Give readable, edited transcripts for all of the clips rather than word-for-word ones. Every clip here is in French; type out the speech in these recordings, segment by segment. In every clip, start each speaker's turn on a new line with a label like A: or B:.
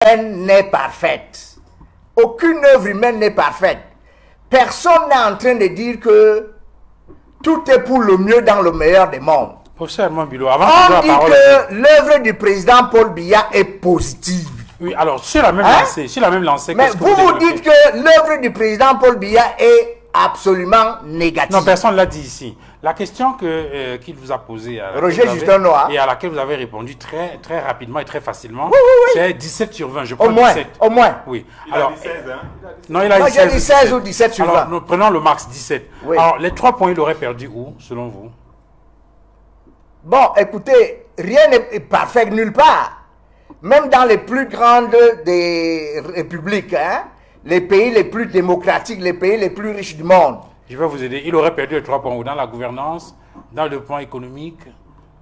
A: humaine n'est parfaite. Aucune œuvre humaine n'est parfaite. Personne n'est en train de dire que tout est pour le mieux dans le meilleur des mondes.
B: Professeur Mambilo, avant
A: on dit que l'œuvre du président Paul Biya est positive.
B: Oui, alors, sur la même lancée,
A: mais vous dites que l'œuvre du président Paul Biya est absolument négative.
B: Non, personne ne l'a dit ici. La question qu'il vous a posée,
A: Roger Justin Noah,
B: et à laquelle vous avez répondu très, très rapidement et très facilement,
A: oui.
B: c'est 17 sur 20. Je prends
A: au moins,
B: 17.
A: Au moins.
B: Oui.
C: Il a dit 16, hein?
B: Non, il a dit 16,
A: 16 ou 17 sur 20.
B: Alors, nous prenons le max 17.
A: Oui.
B: Alors, les 3 points, il aurait perdu où, selon vous?
A: Bon, écoutez, rien n'est parfait nulle part. Même dans les plus grandes des républiques, hein, les pays les plus démocratiques, les pays les plus riches du monde.
B: Je vais vous aider. Il aurait perdu les 3 points où? Dans la gouvernance, dans le point économique,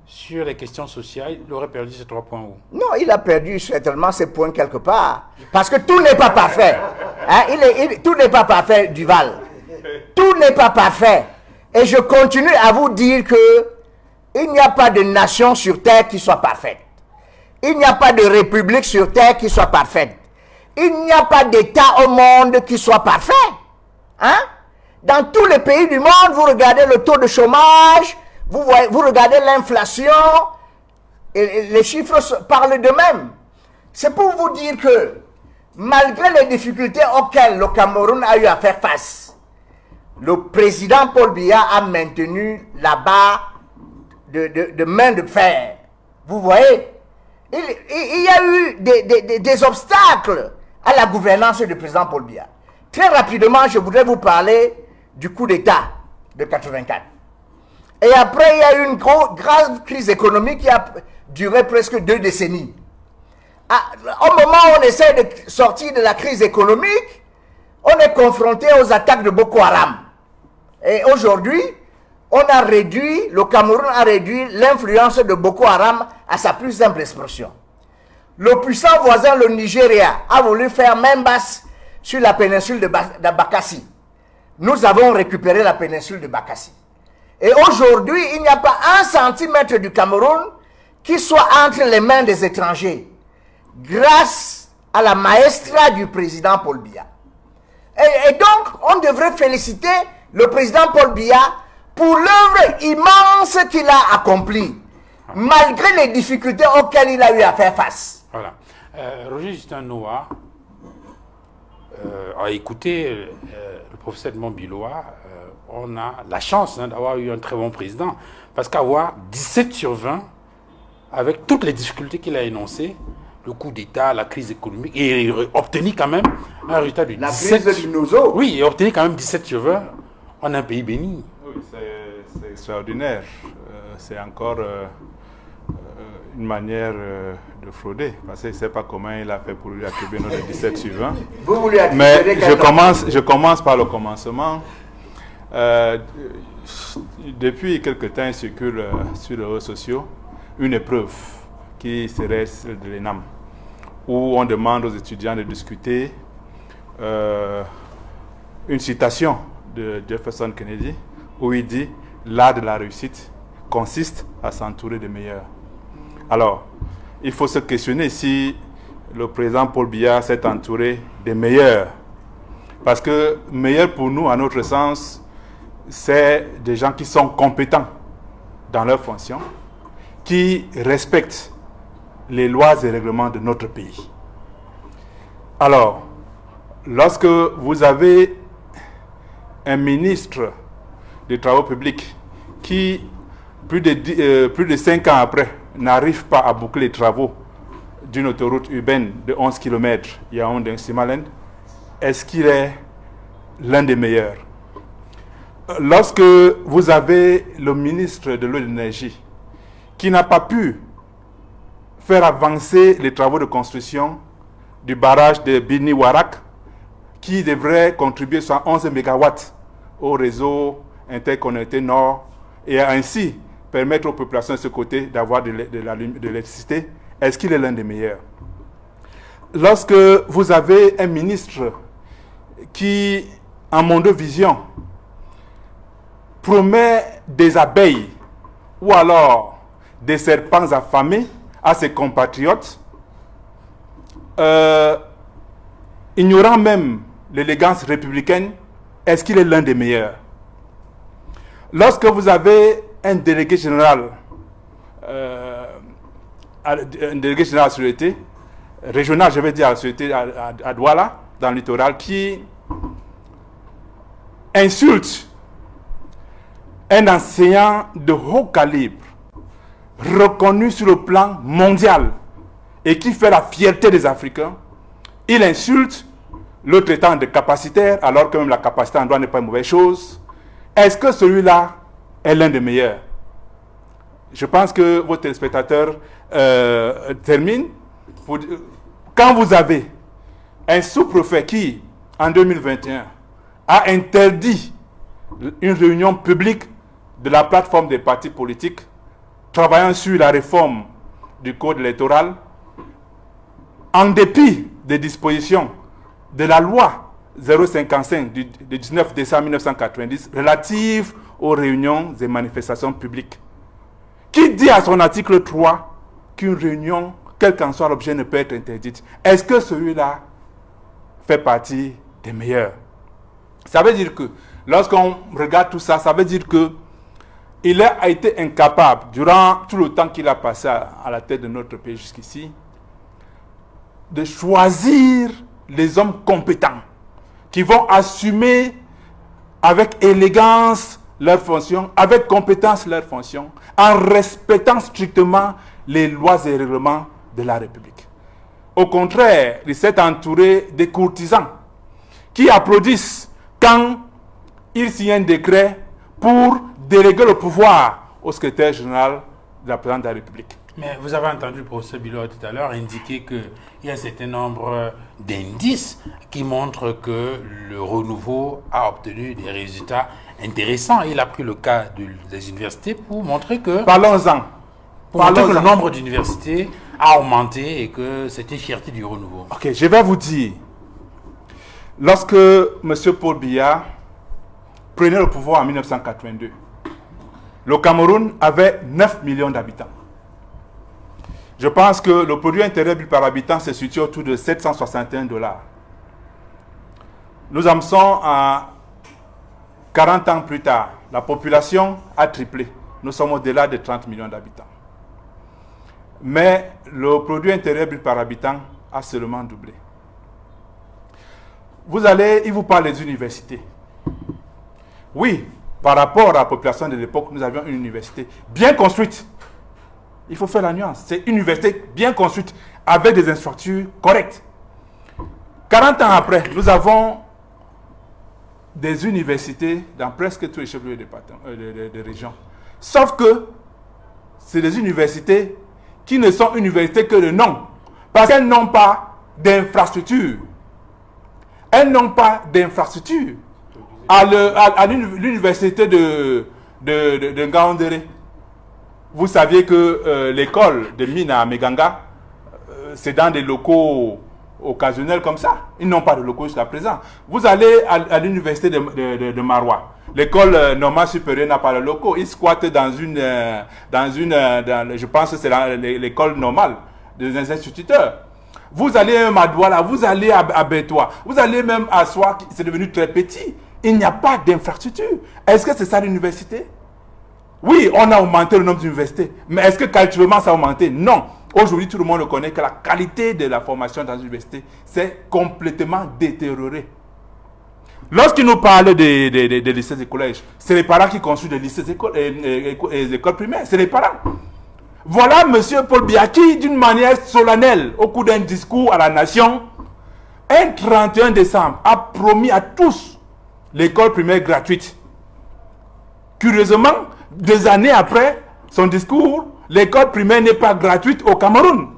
B: sur les questions sociales, il aurait perdu ces 3 points où?
A: Non, il a perdu certainement ces points quelque part. Parce que tout n'est pas parfait. Hein, tout n'est pas parfait, Duval. Tout n'est pas parfait. Et je continue à vous dire que il n'y a pas de nation sur terre qui soit parfaite. Il n'y a pas de république sur terre qui soit parfaite. Il n'y a pas d'État au monde qui soit parfait. Hein? Dans tous les pays du monde, vous regardez le taux de chômage, vous regardez l'inflation, et les chiffres parlent d'eux-mêmes. C'est pour vous dire que, malgré les difficultés auxquelles le Cameroun a eu à faire face, le président Paul Biya a maintenu la barre de main de fer. Vous voyez, il y a eu des obstacles à la gouvernance du président Paul Biya. Très rapidement, je voudrais vous parler du coup d'État de 84. Et après, il y a eu une grave crise économique qui a duré presque 2 décennies. Au moment où on essaie de sortir de la crise économique, on est confronté aux attaques de Boko Haram. Et aujourd'hui, le Cameroun a réduit l'influence de Boko Haram à sa plus simple expression. Le puissant voisin, le Nigeria, a voulu faire main basse sur la péninsule de Bakassi. Nous avons récupéré la péninsule de Bakassi. Et aujourd'hui, il n'y a pas 1 centimètre du Cameroun qui soit entre les mains des étrangers, grâce à la maestra du président Paul Biya. Et donc, on devrait féliciter le président Paul Biya pour l'œuvre immense qu'il a accomplie, malgré les difficultés auxquelles il a eu à faire face.
B: Voilà. Roger Justin Noah a écouté le professeur Edmond Biloa. On a la chance d'avoir eu un très bon président, parce qu'avoir 17 sur 20, avec toutes les difficultés qu'il a énoncées, le coup d'État, la crise économique, et obtenir quand même un résultat de 17
A: La crise du Nozo.
B: Oui, et obtenir quand même 17 sur 20 en un pays béni.
C: Oui, c'est extraordinaire. C'est encore une manière de frauder. Parce que je ne sais pas comment il a fait pour lui attribuer notre 17 sur 20.
A: Vous voulez
C: Mais je commence par le commencement. Depuis quelque temps, il circule sur les réseaux sociaux une épreuve qui serait celle de l'ENAM, où on demande aux étudiants de discuter une citation de Jefferson Kennedy, où il dit « L'art de la réussite consiste à s'entourer des meilleurs ». Alors, il faut se questionner si le président Paul Biya s'est entouré des meilleurs. Parce que meilleur pour nous, à notre sens, c'est des gens qui sont compétents dans leurs fonctions, qui respectent les lois et règlements de notre pays. Alors, lorsque vous avez un ministre des Travaux publics qui, plus de 5 ans après, n'arrive pas à boucler les travaux d'une autoroute urbaine de 11 km, Yaoundé-Simalène, est-ce qu'il est l'un des meilleurs? Lorsque vous avez le ministre de l'eau et de l'énergie qui n'a pas pu faire avancer les travaux de construction du barrage de Bini-Warak, qui devrait contribuer 111 MW au réseau interconnecté Nord et ainsi permettre aux populations de ce côté d'avoir de l'électricité, est-ce qu'il est l'un des meilleurs? Lorsque vous avez un ministre qui, en Mondovision, promet des abeilles ou alors des serpents affamés à ses compatriotes, ignorant même l'élégance républicaine, est-ce qu'il est l'un des meilleurs? Lorsque vous avez un délégué général à la sûreté, régional, je vais dire à la sûreté à Douala, dans le littoral, qui insulte un enseignant de haut calibre, reconnu sur le plan mondial, et qui fait la fierté des Africains, il insulte le traitant de capacitaire, alors que même la capacité en droit n'est pas une mauvaise chose. Est-ce que celui-là est l'un des meilleurs? Je pense que vos téléspectateurs terminent. Quand vous avez un sous-préfet qui, en 2021, a interdit une réunion publique de la plateforme des partis politiques travaillant sur la réforme du code électoral, en dépit des dispositions de la loi 055 du 19 décembre 1990 relative aux réunions et manifestations publiques, qui dit à son article 3 qu'une réunion, quel qu'en soit l'objet, ne peut être interdite. Est-ce que celui-là fait partie des meilleurs? Ça veut dire que, lorsqu'on regarde tout ça, ça veut dire que il a été incapable, durant tout le temps qu'il a passé à la tête de notre pays jusqu'ici, de choisir les hommes compétents qui vont assumer avec élégance leurs fonctions, avec compétence leurs fonctions, en respectant strictement les lois et règlements de la République. Au contraire, il s'est entouré des courtisans qui applaudissent quand il signe un décret pour déléguer le pouvoir au secrétaire général de la présidence de la République.
B: Mais vous avez entendu le professeur Biloa tout à l'heure indiquer qu'il y a un certain nombre d'indices qui montrent que le renouveau a obtenu des résultats intéressants. Il a pris le cas des universités pour montrer que...
C: Parlons-en.
B: Pour montrer que le nombre d'universités a augmenté et que c'est une fierté du renouveau.
C: Ok, je vais vous dire. Lorsque M. Paul Biya prenait le pouvoir en 1982, le Cameroun avait 9 millions d'habitants. Je pense que le produit intérieur brut par habitant se situe autour de 761 $. Nous en sommes à 40 ans plus tard. La population a triplé. Nous sommes au-delà de 30 millions d'habitants. Mais le produit intérieur brut par habitant a seulement doublé. Il vous parle des universités. Oui, par rapport à la population de l'époque, nous avions une université bien construite. Il faut faire la nuance. C'est une université bien construite, avec des infrastructures correctes. 40 ans après, nous avons des universités dans presque tous les chefs-lieux de région. Sauf que c'est des universités qui ne sont universités que de nom. Parce qu'elles n'ont pas d'infrastructure. Elles n'ont pas d'infrastructure. À l'université de Ngaoundéré, vous saviez que l'école de mine à Meganga, c'est dans des locaux occasionnels comme ça. Ils n'ont pas de locaux jusqu'à présent. Vous allez à l'université de Marois. L'école normale supérieure n'a pas de locaux. Ils squattent je pense que c'est l'école normale des instituteurs. Vous allez à Douala, vous allez à Bétois, vous allez même à Soie, c'est devenu très petit. Il n'y a pas d'infrastructure. Est-ce que c'est ça l'université? Oui, on a augmenté le nombre d'universités. Mais est-ce que qualitativement ça a augmenté? Non. Aujourd'hui, tout le monde connaît que la qualité de la formation dans l'université s'est complètement détériorée. Lorsqu'il nous parle des lycées et collèges, c'est les parents qui construisent des lycées et les écoles primaires. C'est les parents. Voilà M. Paul Biya qui, d'une manière solennelle, au cours d'un discours à la nation, un 31 décembre, a promis à tous l'école primaire gratuite. Curieusement, 2 années après son discours, l'école primaire n'est pas gratuite au Cameroun.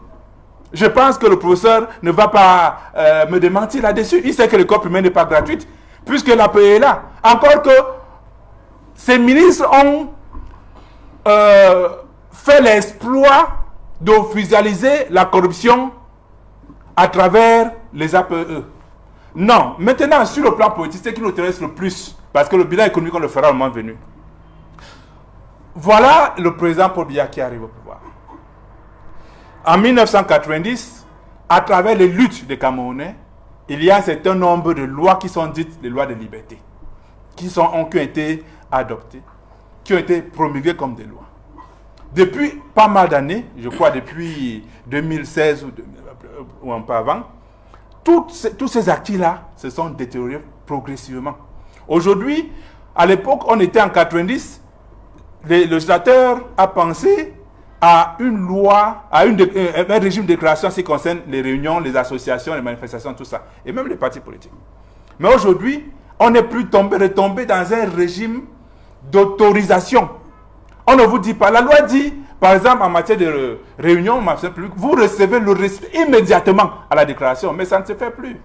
C: Je pense que le professeur ne va pas me démentir là-dessus. Il sait que l'école primaire n'est pas gratuite, puisque la paix est là. Encore que ces ministres ont fait l'exploit d'officialiser la corruption à travers les APE. Non, maintenant, sur le plan politique, ce qui nous intéresse le plus, parce que le bilan économique, on le fera au moment venu. Voilà le président Paul Biya qui arrive au pouvoir. En 1990, à travers les luttes des Camerounais, il y a un certain nombre de lois qui sont dites les lois de liberté, qui ont été adoptées, qui ont été promulguées comme des lois. Depuis pas mal d'années, je crois depuis 2016 ou un peu avant, tous ces acquis-là se sont détériorés progressivement. Aujourd'hui, à l'époque, on était en 90, le législateur a pensé à une loi, à un régime de déclaration en ce qui concerne les réunions, les associations, les manifestations, tout ça, et même les partis politiques. Mais aujourd'hui, on n'est plus retombé dans un régime d'autorisation. On ne vous dit pas. La loi dit, par exemple, en matière de réunion, vous recevez le respect immédiatement à la déclaration, mais ça ne se fait plus.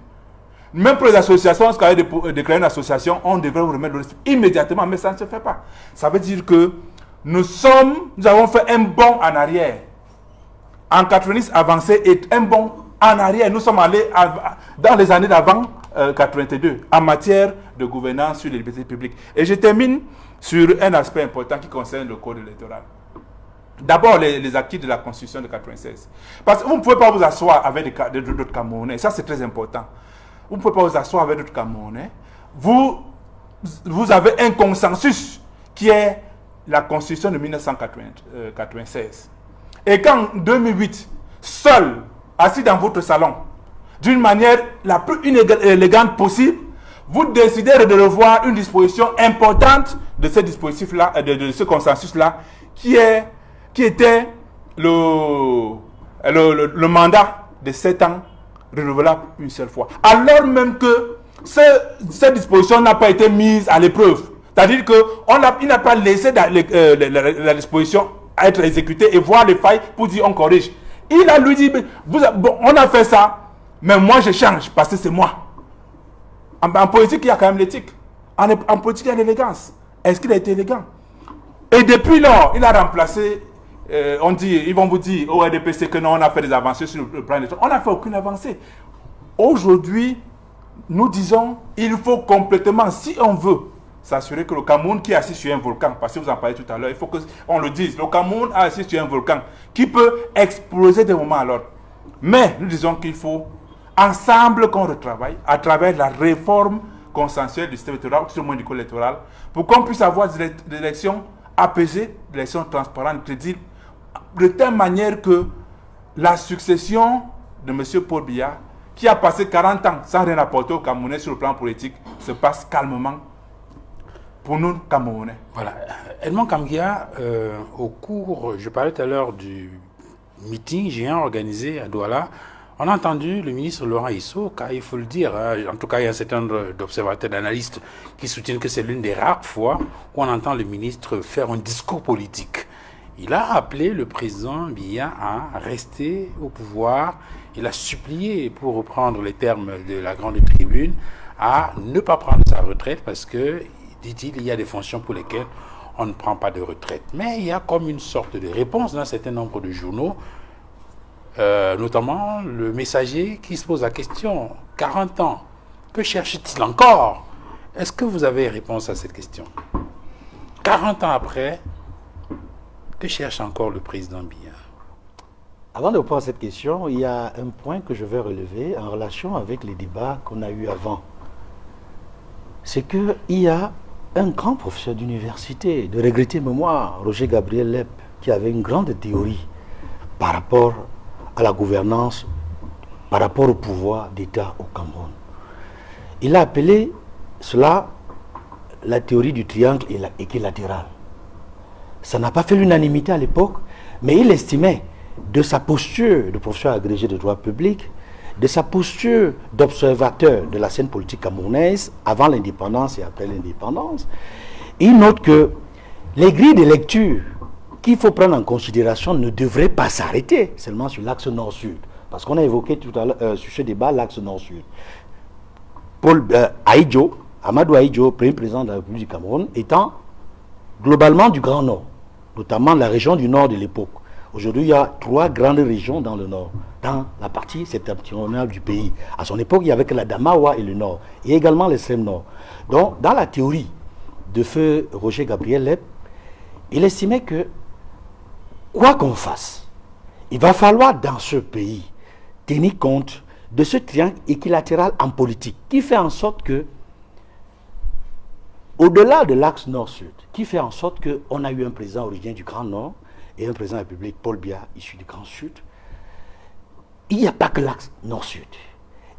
C: Même pour les associations, lorsqu'on a déclaré une association, on devrait vous remettre le respect immédiatement, mais ça ne se fait pas. Ça veut dire que nous avons fait un bond en arrière. En 90 avancé et un bond en arrière. Nous sommes allés dans les années d'avant 82 en matière de gouvernance sur les libertés publiques. Et je termine sur un aspect important qui concerne le code électoral. D'abord, les acquis de la Constitution de 96. Parce que vous ne pouvez pas vous asseoir avec d'autres Camerounais. Ça, c'est très important. Vous ne pouvez pas vous asseoir avec d'autres Camerounais. Vous avez un consensus qui est la Constitution de 1996. Et qu'en 2008, seul, assis dans votre salon, d'une manière la plus élégante possible, vous décidez de revoir une disposition importante de ce dispositif-là, de ce consensus-là, qui était le mandat de 7 ans renouvelable une seule fois. Alors même que cette disposition n'a pas été mise à l'épreuve. C'est-à-dire qu'il n'a pas laissé la disposition être exécutée et voir les failles pour dire on corrige. Il a lui dit, on a fait ça, mais moi je change parce que c'est moi. En politique, il y a quand même l'éthique. En politique, il y a l'élégance. Est-ce qu'il a été élégant? Et depuis lors, il a remplacé, ils vont vous dire au RDPC que non, on a fait des avancées sur le plan électoral. On n'a fait aucune avancée. Aujourd'hui, nous disons, il faut complètement, si on veut, s'assurer que le Cameroun qui est assis sur un volcan, parce que vous en parlez tout à l'heure, il faut qu'on le dise, le Cameroun est assis sur un volcan qui peut exploser d'un moment à l'autre. Mais nous disons qu'il faut ensemble qu'on retravaille à travers la réforme consensuelle du système électoral, sur le moins du code électoral, pour qu'on puisse avoir des élections apaisées, des élections transparentes, crédibles, de telle manière que la succession de M. Paul Biya, qui a passé 40 ans sans rien apporter au Camerounais sur le plan politique, se passe calmement pour nous, Camerounais.
B: Voilà. Edmond Kamgia, je parlais tout à l'heure du meeting géant organisé à Douala, on a entendu le ministre Laurent Isso, car il faut le dire, en tout cas il y a un certain nombre d'observateurs, d'analystes qui soutiennent que c'est l'une des rares fois où on entend le ministre faire un discours politique. Il a appelé le président Biya à rester au pouvoir. Il a supplié, pour reprendre les termes de la grande tribune, à ne pas prendre sa retraite parce que, dit-il, il y a des fonctions pour lesquelles on ne prend pas de retraite. Mais il y a comme une sorte de réponse dans un certain nombre de journaux, notamment le Messager qui se pose la question, 40 ans, que cherche-t-il encore? Est-ce que vous avez réponse à cette question? 40 ans après, que cherche encore le président Biya?
D: Avant de répondre à cette question, il y a un point que je vais relever en relation avec les débats qu'on a eus avant. C'est qu'il y a un grand professeur d'université, de regrettée mémoire, Roger Gabriel Lepp, qui avait une grande théorie par rapport à la gouvernance, par rapport au pouvoir d'État au Cameroun. Il a appelé cela la théorie du triangle équilatéral. Ça n'a pas fait l'unanimité à l'époque, mais il estimait, de sa posture de professeur agrégé de droit public, de sa posture d'observateur de la scène politique camerounaise avant l'indépendance et après l'indépendance, il note que les grilles de lecture qu'il faut prendre en considération ne devraient pas s'arrêter seulement sur l'axe nord-sud. Parce qu'on a évoqué tout à l'heure sur ce débat l'axe nord-sud. Amadou Ahidjo, premier président de la République du Cameroun, étant globalement du Grand Nord, notamment la région du Nord de l'époque. Aujourd'hui, il y a 3 grandes régions dans le Nord, dans la partie septentrionale du pays. À son époque, il y avait que la Damawa et le Nord, et également l'extrême Nord. Donc, dans la théorie de feu Roger Gabriel Lepp, il estimait que, quoi qu'on fasse, il va falloir dans ce pays tenir compte de ce triangle équilatéral en politique qui fait en sorte que, au-delà de l'axe nord-sud, qui fait en sorte qu'on a eu un président originaire du Grand Nord et un président de la République, Paul Biya, issu du Grand Sud, il n'y a pas que l'axe nord-sud.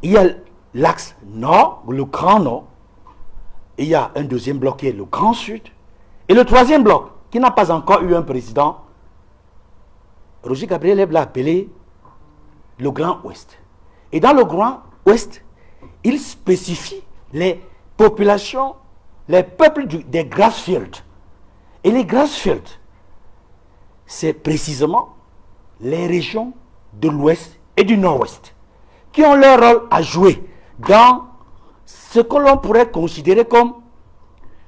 D: Il y a l'axe nord, le Grand Nord, et il y a un deuxième bloc qui est le Grand Sud, et le troisième bloc, qui n'a pas encore eu un président, Roger Gabriel l'a appelé le Grand Ouest. Et dans le Grand Ouest, il spécifie les populations, les peuples des Grassfields. Et les Grassfields, c'est précisément les régions de l'Ouest et du Nord-Ouest qui ont leur rôle à jouer dans ce que l'on pourrait considérer comme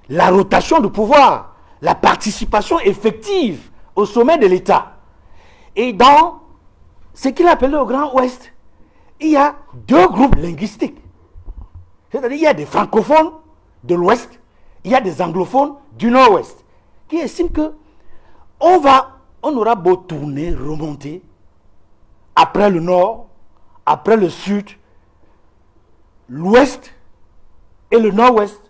D: la rotation du pouvoir, la participation effective au sommet de l'État. Et dans ce qu'il appelle le Grand Ouest, il y a deux groupes linguistiques. C'est-à-dire il y a des francophones de l'Ouest, il y a des anglophones du Nord-Ouest, qui estiment que on aura beau tourner, remonter, après le Nord, après le Sud, l'Ouest et le Nord-Ouest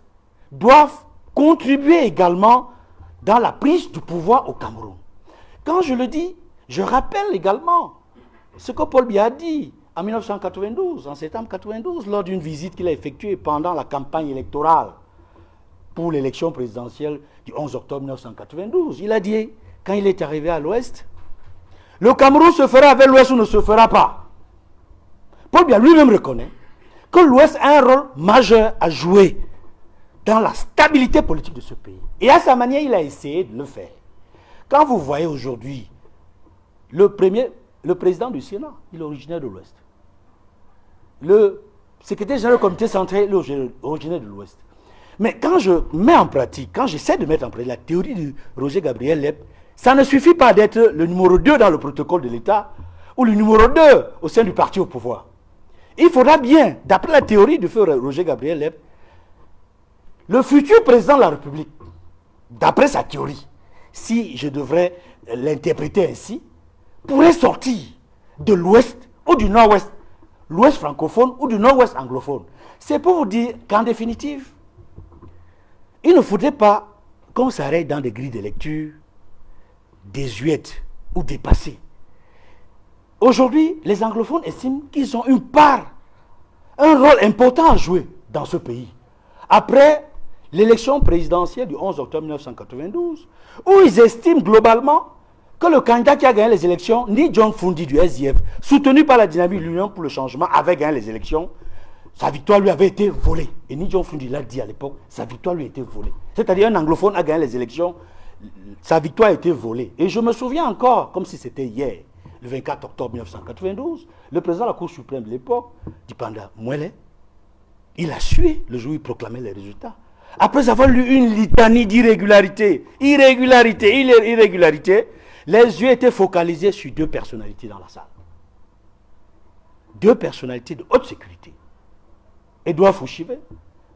D: doivent contribuer également dans la prise du pouvoir au Cameroun. Quand je le dis, je rappelle également ce que Paul Biya a dit en 1992, en septembre 1992, lors d'une visite qu'il a effectuée pendant la campagne électorale pour l'élection présidentielle du 11 octobre 1992. Il a dit, quand il est arrivé à l'Ouest, le Cameroun se fera avec l'Ouest ou ne se fera pas. Paul Biya lui-même reconnaît que l'Ouest a un rôle majeur à jouer dans la stabilité politique de ce pays. Et à sa manière, il a essayé de le faire. Quand vous voyez aujourd'hui le président du Sénat, il est originaire de l'Ouest. Le secrétaire général du comité central, il est originaire de l'Ouest. Mais quand je mets en pratique, quand j'essaie de mettre en pratique la théorie de Roger Gabriel Lep, ça ne suffit pas d'être le numéro 2 dans le protocole de l'État ou le numéro 2 au sein du parti au pouvoir. Il faudra bien, d'après la théorie du feu Roger Gabriel Lep, le futur président de la République, d'après sa théorie, si je devrais l'interpréter ainsi, pourrait sortir de l'Ouest ou du Nord-Ouest, l'Ouest francophone ou du Nord-Ouest anglophone. C'est pour vous dire qu'en définitive, il ne faudrait pas qu'on s'arrête dans des grilles de lecture désuètes ou dépassées. Aujourd'hui, les anglophones estiment qu'ils ont une part, un rôle important à jouer dans ce pays. Après l'élection présidentielle du 11 octobre 1992, où ils estiment globalement que le candidat qui a gagné les élections, ni John Fundi du SDF, soutenu par la dynamique de l'Union pour le changement, avait gagné les élections, sa victoire lui avait été volée. Et ni John Fundi l'a dit à l'époque, sa victoire lui a été volée. C'est-à-dire un anglophone a gagné les élections, sa victoire a été volée. Et je me souviens encore, comme si c'était hier, le 24 octobre 1992, le président de la Cour suprême de l'époque, Dipanda Mwele, il a sué le jour où il proclamait les résultats. Après avoir lu une litanie d'irrégularités, irrégularités, les yeux étaient focalisés sur deux personnalités dans la salle. Deux personnalités de haute sécurité. Edouard Fouchivé,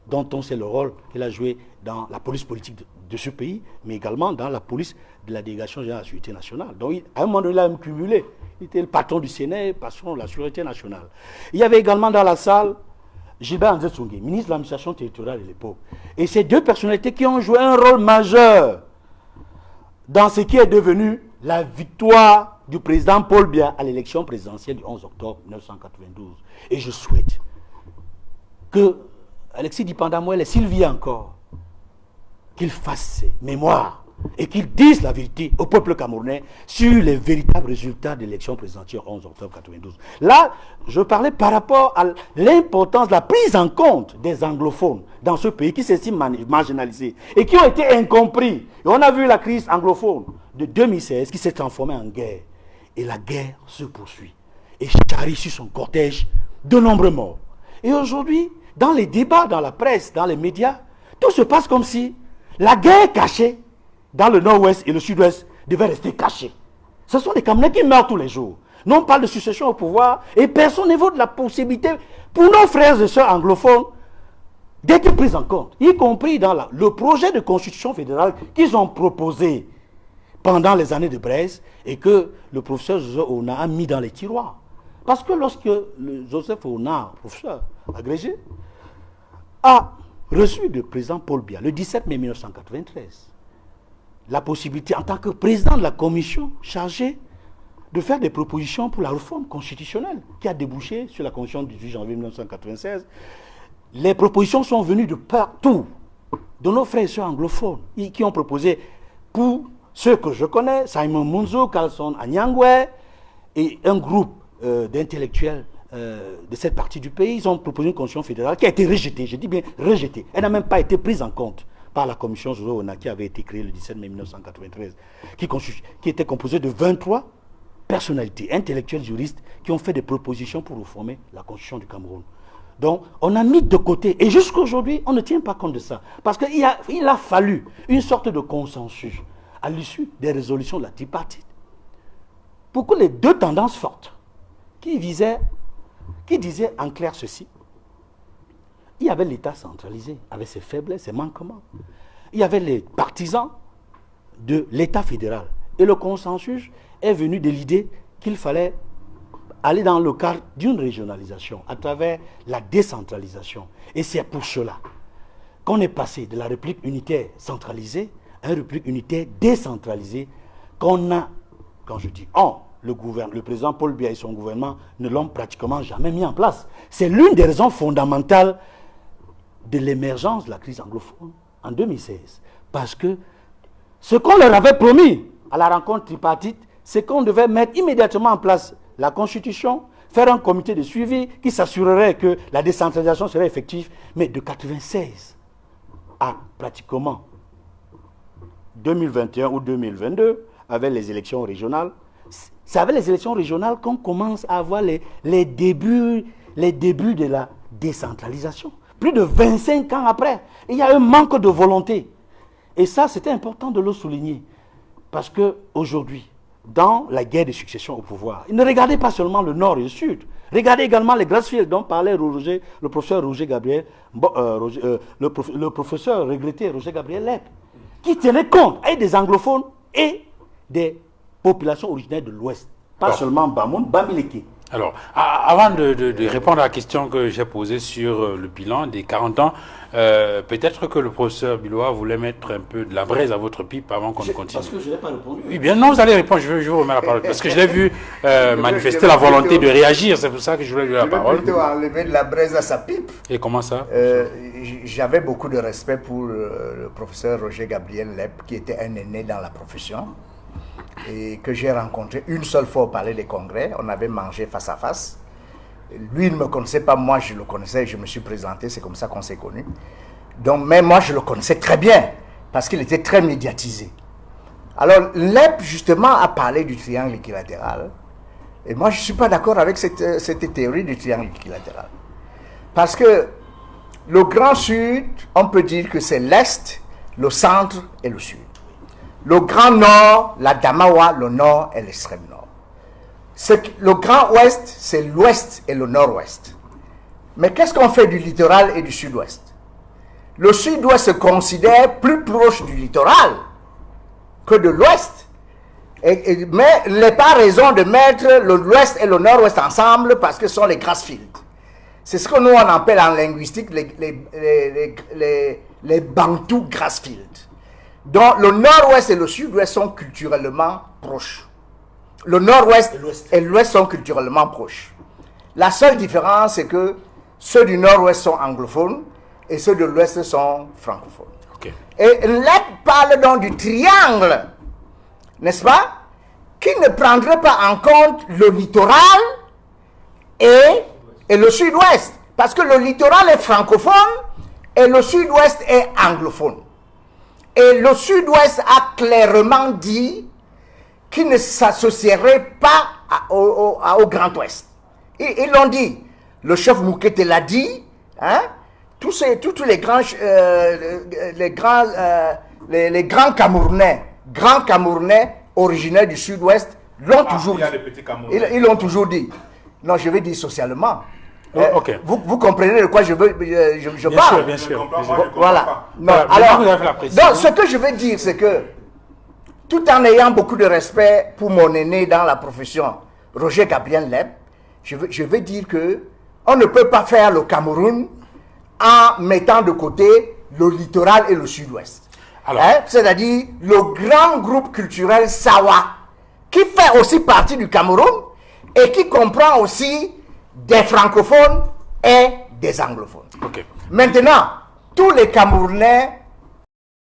D: dont on sait le rôle qu'il a joué dans la police politique de ce pays, mais également dans la police de la délégation générale de la sécurité nationale. Donc, à un moment donné, il a même cumulé. Il était le patron du Sénat, patron de la sécurité nationale. Il y avait également dans la salle Gilbert André Tsungé, ministre de l'administration territoriale de l'époque. Et ces deux personnalités qui ont joué un rôle majeur dans ce qui est devenu la victoire du président Paul Biya à l'élection présidentielle du 11 octobre 1992. Et je souhaite que Alexis Dipanda Mwele, s'il vit encore, qu'il fasse mémoire et qu'il dise la vérité au peuple camerounais sur les véritables résultats de l'élection présidentielle 11 octobre 1992. Là, je parlais par rapport à l'importance de la prise en compte des anglophones dans ce pays qui s'estiment marginalisés et qui ont été incompris. Et on a vu la crise anglophone de 2016 qui s'est transformée en guerre. Et la guerre se poursuit et charrie sur son cortège de nombreux morts. Et aujourd'hui, dans les débats, dans la presse, dans les médias, tout se passe comme si la guerre cachée dans le nord-ouest et le sud-ouest devait rester cachée. Ce sont des Camerounais qui meurent tous les jours. Nous, on parle de succession au pouvoir et personne n'évoque la possibilité pour nos frères et sœurs anglophones d'être pris en compte, y compris dans le projet de constitution fédérale qu'ils ont proposé pendant les années de Brest et que le professeur Joseph Ona a mis dans les tiroirs. Parce que lorsque Joseph Aounard, professeur agrégé, a reçu le président Paul Biya, le 17 mai 1993, la possibilité, en tant que président de la commission chargée de faire des propositions pour la réforme constitutionnelle qui a débouché sur la constitution du 18 janvier 1996. Les propositions sont venues de partout, de nos frères et sœurs anglophones, qui ont proposé, pour ceux que je connais, Simon Munzo, Carlson Anyangwe, et un groupe d'intellectuels de cette partie du pays, ils ont proposé une constitution fédérale qui a été rejetée, je dis bien rejetée. Elle n'a même pas été prise en compte par la commission Zozo-Ona qui avait été créée le 17 mai 1993, qui était composée de 23 personnalités intellectuelles, juristes, qui ont fait des propositions pour réformer la constitution du Cameroun. Donc, on a mis de côté, et jusqu'à aujourd'hui, on ne tient pas compte de ça. Parce qu'il a fallu une sorte de consensus à l'issue des résolutions de la tripartite pour que les deux tendances fortes qui disaient en clair ceci: il y avait l'État centralisé avec ses faiblesses, ses manquements. Il y avait les partisans de l'État fédéral. Et le consensus est venu de l'idée qu'il fallait aller dans le cadre d'une régionalisation à travers la décentralisation. Et c'est pour cela qu'on est passé de la République unitaire centralisée à une République unitaire décentralisée qu'on a, quand je dis on, le président Paul Biya et son gouvernement ne l'ont pratiquement jamais mis en place. C'est l'une des raisons fondamentales de l'émergence de la crise anglophone en 2016. Parce que ce qu'on leur avait promis à la rencontre tripartite, c'est qu'on devait mettre immédiatement en place la Constitution, faire un comité de suivi qui s'assurerait que la décentralisation serait effective. Mais de 1996 à pratiquement 2021 ou 2022, avec les élections régionales, c'est avec les élections régionales qu'on commence à avoir les débuts de la décentralisation. Plus de 25 ans après, il y a un manque de volonté. Et ça, c'était important de le souligner. Parce qu'aujourd'hui, dans la guerre de succession au pouvoir, ne regardez pas seulement le nord et le sud. Regardez également les Grassfields dont parlait le professeur Roger Gabriel, le professeur regretté Roger Gabriel Lep, qui tenait compte et des anglophones et des populations originaires de l'Ouest. Pas seulement Bamoun, Bamileke.
B: Alors, avant de répondre à la question que j'ai posée sur le bilan des 40 ans, peut-être que le professeur Biloa voulait mettre un peu de la braise à votre pipe avant qu'on ne continue.
D: Parce que je n'ai pas répondu.
B: Oui, bien non, vous allez répondre, je vous remets la parole. Parce que je l'ai vu manifester la volonté de réagir, c'est pour ça que je voulais lui donner la parole.
A: Je vais plutôt enlever de la braise à sa pipe.
B: Et comment ça?
A: J'avais beaucoup de respect pour le professeur Roger Gabriel Lep, qui était un aîné dans la profession, et que j'ai rencontré une seule fois au Palais des Congrès. On avait mangé face à face. Lui, il ne me connaissait pas, moi je le connaissais, je me suis présenté, c'est comme ça qu'on s'est connus. Donc, mais moi je le connaissais très bien, parce qu'il était très médiatisé. Alors, Lep, justement, a parlé du triangle équilatéral. Et moi, je ne suis pas d'accord avec cette théorie du triangle équilatéral. Parce que le Grand Sud, on peut dire que c'est l'Est, le centre et le Sud. Le Grand Nord, la Damawa, le Nord et l'extrême Nord. Le Grand Ouest, c'est l'Ouest et le Nord-Ouest. Mais qu'est-ce qu'on fait du littoral et du Sud-Ouest? Le Sud-Ouest se considère plus proche du littoral que de l'Ouest. Mais il n'est pas raison de mettre l'Ouest et le Nord-Ouest ensemble parce que ce sont les Grassfields. C'est ce que nous on appelle en linguistique les Bantous Grassfields. Donc le Nord-Ouest et le Sud-Ouest sont culturellement proches. Le Nord-Ouest et l'Ouest sont culturellement proches. La seule différence, c'est que ceux du Nord-Ouest sont anglophones et ceux de l'Ouest sont francophones.
B: Okay.
A: Et Lep parle donc du triangle, n'est-ce pas, qui ne prendrait pas en compte le littoral et le Sud-Ouest. Parce que le littoral est francophone et le Sud-Ouest est anglophone. Et le Sud-Ouest a clairement dit qu'il ne s'associerait pas au Grand Ouest. Ils l'ont dit. Le chef Moukete l'a dit. Hein? Tous les grands Camerounais originaires du Sud-Ouest l'ont toujours dit. Ils l'ont toujours dit. Non, je vais dire socialement.
B: Okay.
A: Vous comprenez de quoi je parle?
B: Bien sûr.
A: Voilà. Non, alors, donc, ce que je veux dire, c'est que tout en ayant beaucoup de respect pour mon aîné dans la profession, Roger Gabriel Lep, je veux dire que on ne peut pas faire le Cameroun en mettant de côté le littoral et le sud-ouest. C'est-à-dire le grand groupe culturel Sawa, qui fait aussi partie du Cameroun et qui comprend aussi des francophones et des anglophones.
B: Ok.
A: Maintenant, tous les Camerounais